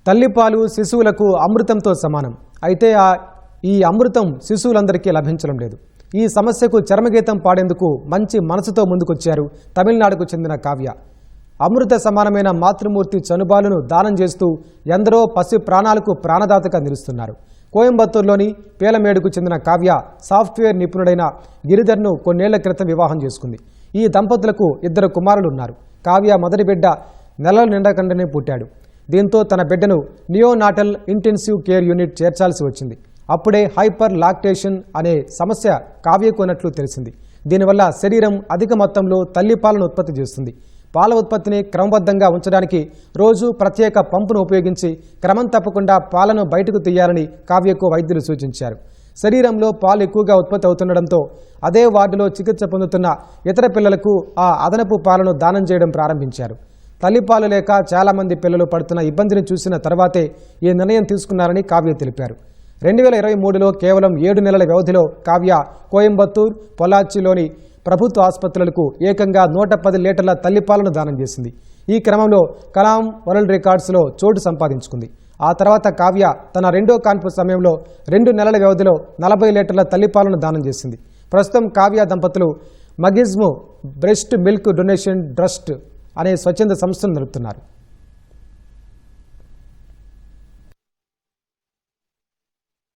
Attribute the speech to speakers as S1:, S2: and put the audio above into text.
S1: తల్లిపాలు శిశువులకు అమృతంతో సమానం. అయితే ఈ అమృతం శిశువులందరికీ లభించడం లేదు. ఈ సమస్యకు చరమగీతం పాడేందుకు మంచి మనసుతో ముందుకొచ్చారు తమిళనాడుకు చెందిన కావ్య. అమృత సమానమైన మాతృమూర్తి చనుబాలును దానం చేస్తూ ఎందరో పసి ప్రాణాలకు ప్రాణదాతగా నిలుస్తున్నారు. కోయంబత్తూరులోని పేలమేడుకు చెందిన కావ్య సాఫ్ట్వేర్ నిపుణుడైన గిరిధర్ను కొన్నేళ్ల క్రితం వివాహం చేసుకుంది. ఈ దంపతులకు 2 కుమారులున్నారు. కావ్య మొదటి బిడ్డ నెలలు నిండకుండానే పుట్టాడు. దీంతో తన బిడ్డను నియోనాటల్ ఇంటెన్సివ్ కేర్ యూనిట్ చేర్చాల్సి వచ్చింది. అప్పుడే హైపర్ లాక్టేషన్ అనే సమస్య కావ్యకు ఉన్నట్లు తెలిసింది. దీనివల్ల శరీరం అధిక మొత్తంలో తల్లిపాలను ఉత్పత్తి చేస్తుంది. పాల ఉత్పత్తిని క్రమబద్ధంగా ఉంచడానికి రోజు ప్రత్యేక పంపును ఉపయోగించి క్రమం తప్పకుండా పాలను బయటకు తీయాలని కావ్యకు వైద్యులు సూచించారు. శరీరంలో పాలు ఎక్కువగా ఉత్పత్తి అవుతుండడంతో అదే వార్డులో చికిత్స పొందుతున్న ఇతర పిల్లలకు ఆ అదనపు పాలను దానం చేయడం ప్రారంభించారు. తల్లిపాలు లేక చాలామంది పిల్లలు పడుతున్న ఇబ్బందిని చూసిన తర్వాతే ఈ నిర్ణయం తీసుకున్నారని కావ్య తెలిపారు. 2023లో కేవలం 7 నెలల వ్యవధిలో కావ్య కోయంబత్తూర్, పొల్లాచ్చిలోని ప్రభుత్వ ఆసుపత్రులకు ఏకంగా 110 లీటర్ల తల్లిపాలను దానం చేసింది. ఈ క్రమంలో కలాం వరల్డ్ రికార్డ్స్లో చోటు సంపాదించుకుంది. ఆ తర్వాత కావ్య తన రెండో కాన్పు సమయంలో 2 నెలల వ్యవధిలో 40 లీటర్ల తల్లిపాలను దానం చేసింది. ప్రస్తుతం కావ్య దంపతులు మగిజ్ము బ్రెస్ట్ మిల్క్ డొనేషన్ ట్రస్ట్ అనే స్వచ్ఛంద సంస్థను నడుపుతున్నారు.